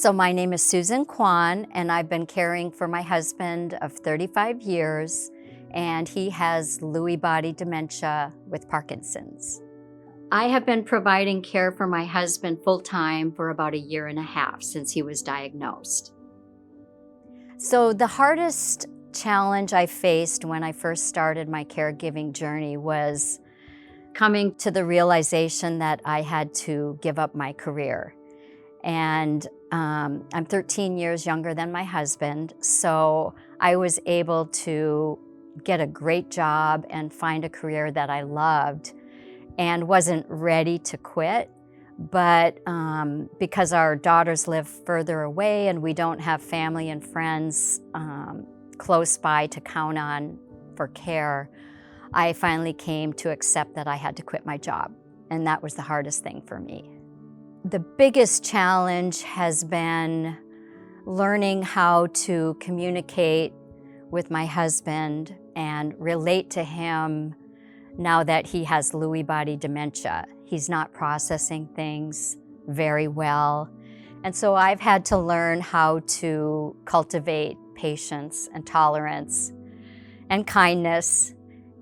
So my name is Susan Kwan, and I've been caring for my husband of 35 years, and he has Lewy body dementia with Parkinson's. I have been providing care for my husband full-time for about 1.5 years since he was diagnosed. So the hardest challenge I faced when I first started my caregiving journey was coming to the realization that I had to give up my career. And I'm 13 years younger than my husband, so I was able to get a great job and find a career that I loved and wasn't ready to quit. But because our daughters live further away and we don't have family and friends close by to count on for care, I finally came to accept that I had to quit my job, and that was the hardest thing for me. The biggest challenge has been learning how to communicate with my husband and relate to him now that he has Lewy body dementia. He's not processing things very well. And so I've had to learn how to cultivate patience and tolerance and kindness.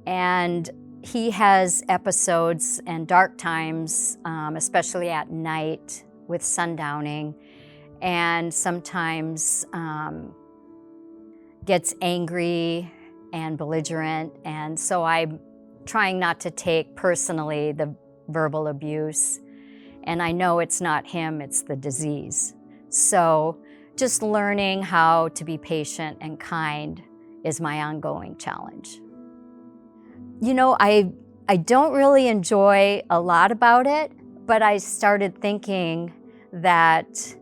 And he has episodes and dark times, especially at night with sundowning, and sometimes gets angry and belligerent. And so I'm trying not to take personally the verbal abuse. And I know it's not him, it's the disease. So just learning how to be patient and kind is my ongoing challenge. You know, I don't really enjoy a lot about it, but I started thinking that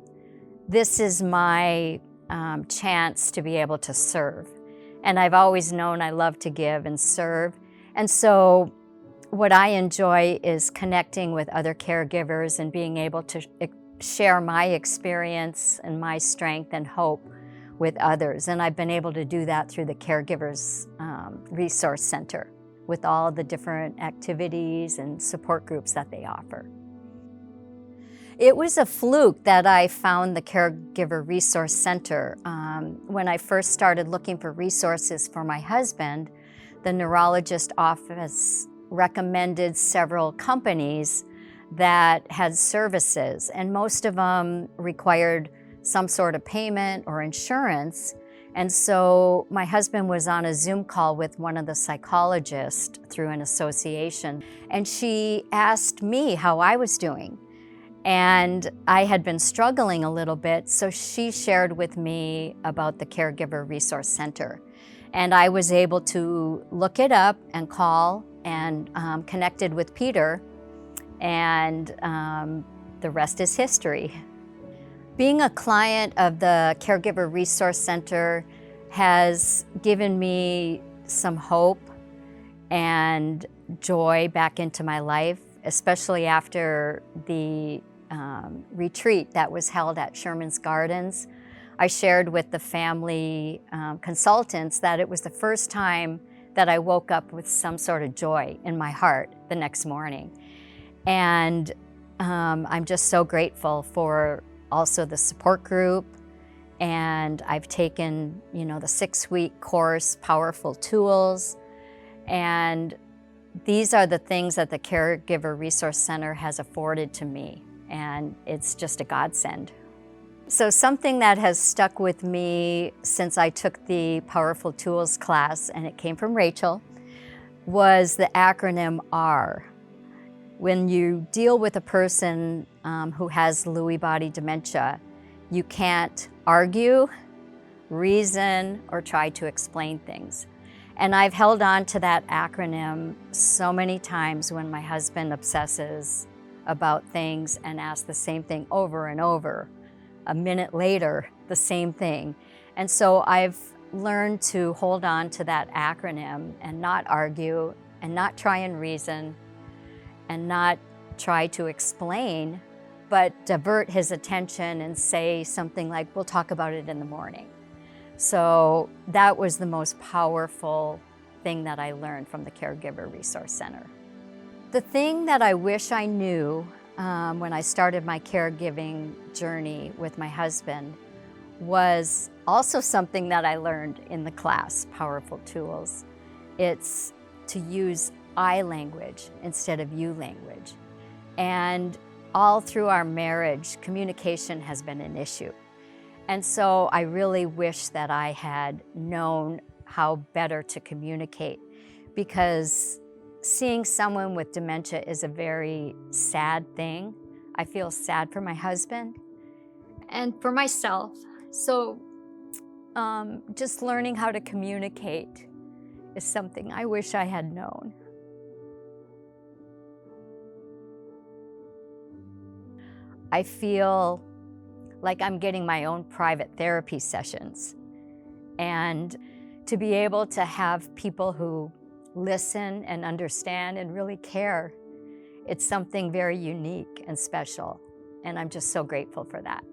this is my chance to be able to serve. And I've always known I love to give and serve. And so what I enjoy is connecting with other caregivers and being able to share my experience and my strength and hope with others. And I've been able to do that through the Caregivers Resource Center, with all the different activities and support groups that they offer. It was a fluke that I found the Caregiver Resource Center. When I first started looking for resources for my husband, the neurologist office recommended several companies that had services, and most of them required some sort of payment or insurance. And so my husband was on a Zoom call with one of the psychologists through an association, and she asked me how I was doing. And I had been struggling a little bit, so she shared with me about the Caregiver Resource Center. And I was able to look it up and call and connected with Peter, and the rest is history. Being a client of the Caregiver Resource Center has given me some hope and joy back into my life, especially after the retreat that was held at Sherman's Gardens. I shared with the family consultants that it was the first time that I woke up with some sort of joy in my heart the next morning. And I'm just so grateful for also the support group, and I've taken, the 6-week course, Powerful Tools, and these are the things that the Caregiver Resource Center has afforded to me, and it's just a godsend. So something that has stuck with me since I took the Powerful Tools class, and it came from Rachel, was the acronym R. When you deal with a person who has Lewy body dementia, you can't argue, reason, or try to explain things. And I've held on to that acronym so many times when my husband obsesses about things and asks the same thing over and over. A minute later, the same thing. And so I've learned to hold on to that acronym and not argue and not try and reason and not try to explain, but divert his attention and say something like, we'll talk about it in the morning. So that was the most powerful thing that I learned from the Caregiver Resource Center. The thing that I wish I knew when I started my caregiving journey with my husband was also something that I learned in the class, Powerful Tools. It's to use I language instead of you language. And all through our marriage, communication has been an issue. And so I really wish that I had known how better to communicate, because seeing someone with dementia is a very sad thing. I feel sad for my husband and for myself. So just learning how to communicate is something I wish I had known. I feel like I'm getting my own private therapy sessions, and to be able to have people who listen and understand and really care, it's something very unique and special, and I'm just so grateful for that.